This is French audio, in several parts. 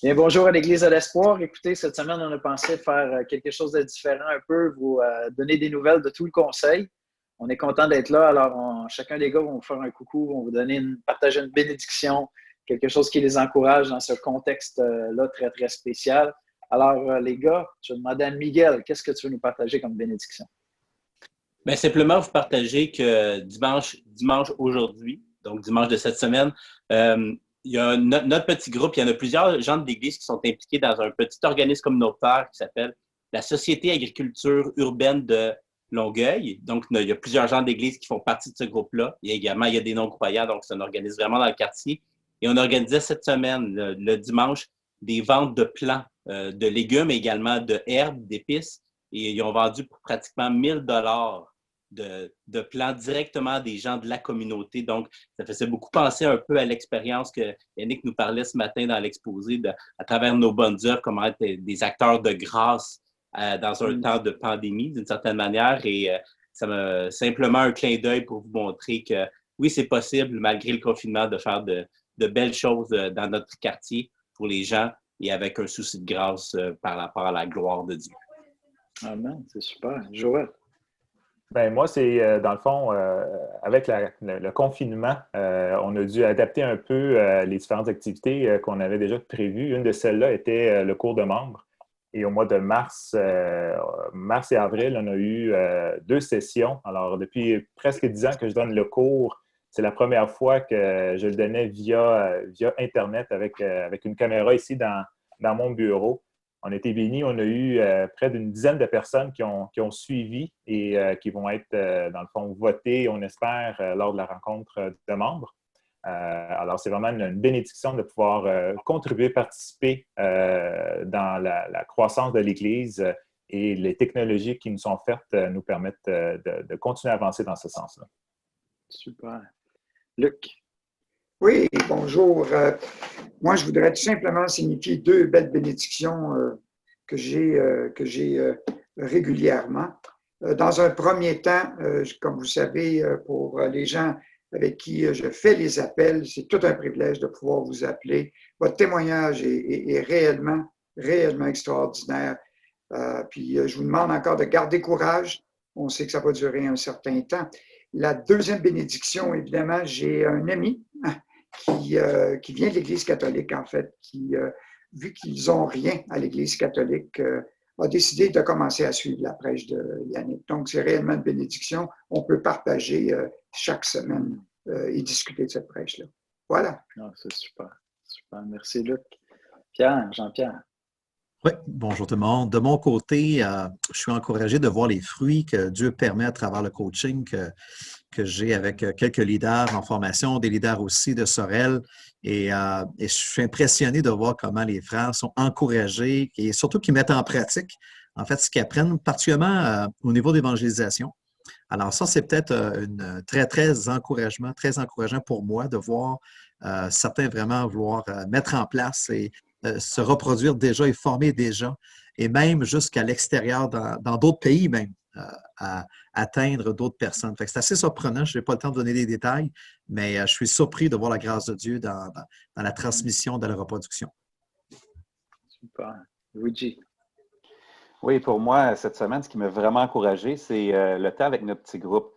Bien, bonjour à l'Église de l'Espoir. Écoutez, cette semaine, on a pensé faire quelque chose de différent un peu, vous donner des nouvelles de tout le conseil. On est content d'être là. Alors, chacun des gars va vous faire un coucou, vont vous donner partager une bénédiction, quelque chose qui les encourage dans ce contexte-là très, très spécial. Alors, les gars, je vais demander à Miguel, qu'est-ce que tu veux nous partager comme bénédiction? Bien, simplement vous partager que dimanche aujourd'hui, donc dimanche de cette semaine, il y a notre petit groupe, il y en a plusieurs gens de l'Église qui sont impliqués dans un petit organisme communautaire qui s'appelle la Société agriculture urbaine de Longueuil. Donc, il y a plusieurs gens d'Église qui font partie de ce groupe-là. Il y a des non-croyants, donc c'est un organisme vraiment dans le quartier. Et on organisait cette semaine, le dimanche, des ventes de plants, de légumes et également de herbes, d'épices. Et ils ont vendu pour pratiquement 1000 $ de plans directement des gens de la communauté. Donc, ça faisait beaucoup penser un peu à l'expérience que Yannick nous parlait ce matin dans l'exposé, à travers nos bonnes œuvres, comment être des acteurs de grâce dans un temps de pandémie, d'une certaine manière. Et ça m'a simplement un clin d'œil pour vous montrer que oui, c'est possible, malgré le confinement, de faire de belles choses dans notre quartier pour les gens et avec un souci de grâce par rapport à la gloire de Dieu. Amen, c'est super. Joël. Ben moi, c'est dans le fond, avec le confinement, on a dû adapter un peu les différentes activités qu'on avait déjà prévues. Une de celles-là était le cours de membres. Et au mois de mars et avril, on a eu 2 sessions. Alors, depuis presque 10 ans que je donne le cours, c'est la première fois que je le donnais via Internet avec une caméra ici dans mon bureau. On a été bénis, on a eu près d'une dizaine de personnes qui ont suivi et qui vont être, dans le fond, votées, on espère, lors de la rencontre de membres. Alors, c'est vraiment une bénédiction de pouvoir contribuer, participer dans la croissance de l'Église et les technologies qui nous sont offertes nous permettent de continuer à avancer dans ce sens-là. Super. Luc. Oui, bonjour. Moi, je voudrais tout simplement signifier 2 belles bénédictions que j'ai régulièrement. Dans un premier temps, comme vous savez, pour les gens avec qui je fais les appels, c'est tout un privilège de pouvoir vous appeler. Votre témoignage est réellement, réellement extraordinaire. Puis je vous demande encore de garder courage. On sait que ça va durer un certain temps. La deuxième bénédiction, évidemment, j'ai un ami qui vient de l'Église catholique, en fait, qui, vu qu'ils n'ont rien à l'Église catholique, a décidé de commencer à suivre la prêche de Yannick. Donc, c'est réellement une bénédiction. On peut partager chaque semaine et discuter de cette prêche-là. Voilà. Oh, c'est super. Super. Merci, Luc. Pierre, Jean-Pierre. Oui, bonjour tout le monde. De mon côté, je suis encouragé de voir les fruits que Dieu permet à travers le coaching que j'ai avec quelques leaders en formation, des leaders aussi de Sorel. Et je suis impressionné de voir comment les frères sont encouragés et surtout qu'ils mettent en pratique, en fait, ce qu'ils apprennent, particulièrement au niveau d'évangélisation. Alors ça, c'est peut-être très encourageant pour moi de voir certains vraiment vouloir mettre en place et se reproduire déjà et former déjà, et même jusqu'à l'extérieur, dans d'autres pays même, à atteindre d'autres personnes. Fait que c'est assez surprenant, je n'ai pas le temps de donner des détails, mais je suis surpris de voir la grâce de Dieu dans la transmission, dans la reproduction. Super. Luigi. Oui, pour moi, cette semaine, ce qui m'a vraiment encouragé, c'est le temps avec notre petit groupe.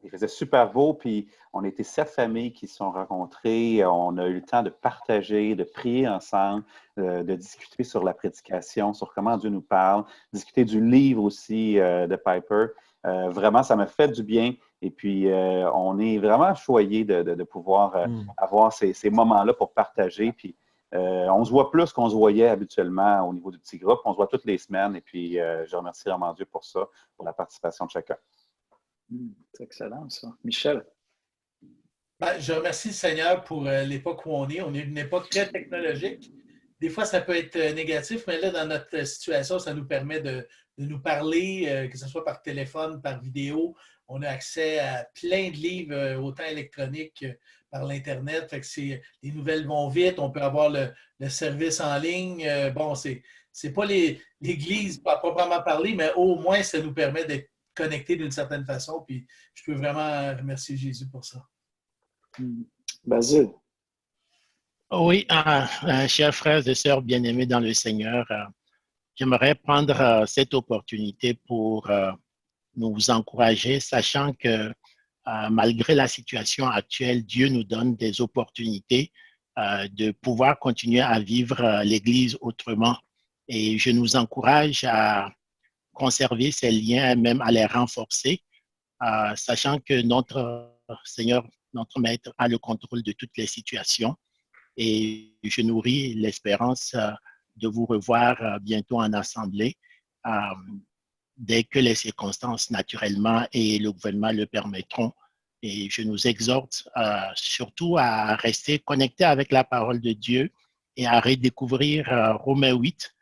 Il faisait super beau, puis on était 7 familles qui se sont rencontrées. On a eu le temps de partager, de prier ensemble, de discuter sur la prédication, sur comment Dieu nous parle, discuter du livre aussi de Piper. Vraiment, ça m'a fait du bien. Et puis, on est vraiment choyés de pouvoir avoir ces moments-là pour partager. Puis, on se voit plus qu'on se voyait habituellement au niveau du petit groupe. On se voit toutes les semaines. Et puis, je remercie vraiment Dieu pour ça, pour la participation de chacun. C'est excellent, ça. Michel? Ben, je remercie le Seigneur pour l'époque où on est. On est une époque très technologique. Des fois, ça peut être négatif, mais là, dans notre situation, ça nous permet de nous parler, que ce soit par téléphone, par vidéo. On a accès à plein de livres, autant électroniques que par l'Internet. Fait que les nouvelles vont vite. On peut avoir le service en ligne. Bon, c'est pas l'Église à proprement parler, mais au moins, ça nous permet d'être connectés d'une certaine façon. Puis je peux vraiment remercier Jésus pour ça. Basile. Oui, chers frères et sœurs bien-aimés dans le Seigneur, j'aimerais prendre cette opportunité pour nous encourager, sachant que malgré la situation actuelle, Dieu nous donne des opportunités de pouvoir continuer à vivre l'Église autrement. Et je nous encourage à conserver ces liens et même à les renforcer, sachant que notre Seigneur, notre Maître, a le contrôle de toutes les situations. Et je nourris l'espérance de vous revoir bientôt en assemblée euh, dès que les circonstances naturellement et le gouvernement le permettront. Et je nous exhorte surtout à rester connectés avec la parole de Dieu et à redécouvrir Romains 8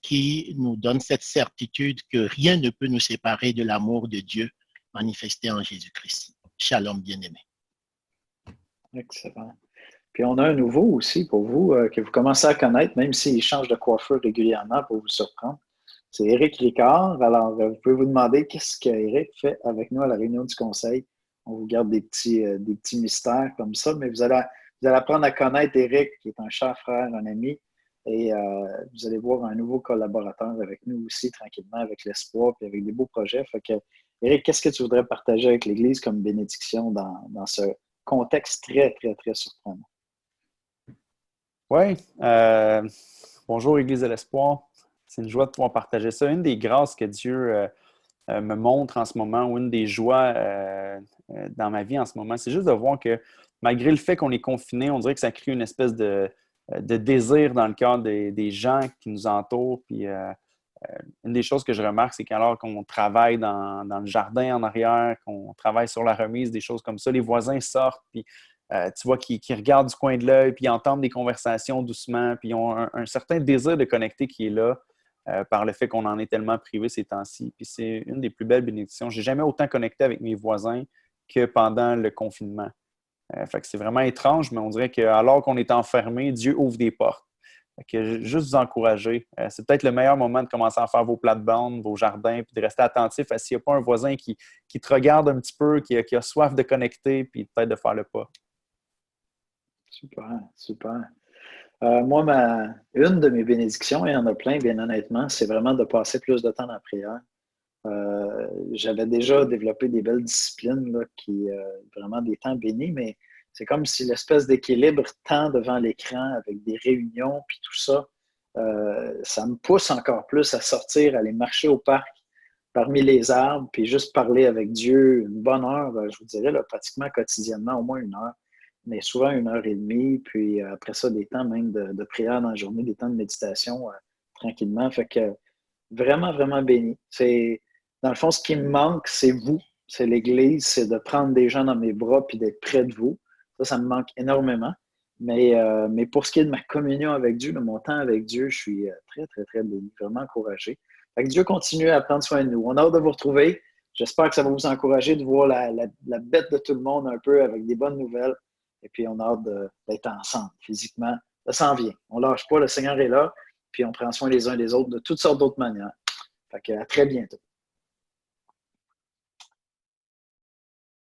qui nous donne cette certitude que rien ne peut nous séparer de l'amour de Dieu manifesté en Jésus-Christ. Shalom, bien-aimé. Excellent. Puis on a un nouveau aussi pour vous que vous commencez à connaître, même s'il change de coiffeur régulièrement pour vous surprendre. C'est Éric Ricard. Alors, vous pouvez vous demander qu'est-ce qu'Éric fait avec nous à la réunion du conseil. On vous garde des petits mystères comme ça, mais vous allez apprendre à connaître Éric, qui est un cher frère, un ami, et vous allez voir un nouveau collaborateur avec nous aussi, tranquillement, avec l'espoir, puis avec des beaux projets. Fait que, Éric, qu'est-ce que tu voudrais partager avec l'Église comme bénédiction dans ce contexte très, très, très surprenant? Oui, bonjour Église de l'Espoir. C'est une joie de pouvoir partager ça. Une des grâces que Dieu me montre en ce moment, ou une des joies dans ma vie en ce moment, c'est juste de voir que malgré le fait qu'on est confiné, on dirait que ça crée une espèce de désir dans le cœur des gens qui nous entourent. Puis une des choses que je remarque, c'est qu'alors qu'on travaille dans le jardin en arrière, qu'on travaille sur la remise, des choses comme ça, les voisins sortent, puis tu vois qu'ils regardent du coin de l'œil, puis ils entendent des conversations doucement, puis ils ont un certain désir de connecter qui est là par le fait qu'on en est tellement privé ces temps-ci. Puis c'est une des plus belles bénédictions. J'ai jamais autant connecté avec mes voisins que pendant le confinement. Fait que c'est vraiment étrange, mais on dirait qu'alors qu'on est enfermé, Dieu ouvre des portes. Fait que juste vous encourager. C'est peut-être le meilleur moment de commencer à faire vos plates-bandes, vos jardins, puis de rester attentif à s'il n'y a pas un voisin qui te regarde un petit peu, qui a soif de connecter, puis peut-être de faire le pas. Super, super. Moi, une de mes bénédictions, il y en a plein, bien honnêtement, c'est vraiment de passer plus de temps dans la prière. J'avais déjà développé des belles disciplines, là, vraiment des temps bénis, mais c'est comme si l'espèce d'équilibre temps devant l'écran avec des réunions puis tout ça, ça me pousse encore plus à sortir, aller marcher au parc parmi les arbres, puis juste parler avec Dieu une bonne heure, je vous dirais, là, pratiquement quotidiennement, au moins 1 heure, mais souvent 1 heure et demie, puis après ça, des temps même de prière dans la journée, des temps de méditation tranquillement. Fait que vraiment, vraiment béni. Dans le fond, ce qui me manque, c'est vous, c'est l'Église, c'est de prendre des gens dans mes bras puis d'être près de vous. Ça me manque énormément. Mais pour ce qui est de ma communion avec Dieu, de mon temps avec Dieu, je suis très, très, très béni, vraiment encouragé. Fait que Dieu continue à prendre soin de nous. On a hâte de vous retrouver. J'espère que ça va vous encourager de voir la bête de tout le monde un peu avec des bonnes nouvelles. Et puis, on a hâte d'être ensemble physiquement. Ça s'en vient. On ne lâche pas, le Seigneur est là. Puis, on prend soin les uns des autres de toutes sortes d'autres manières. Fait que, à très bientôt.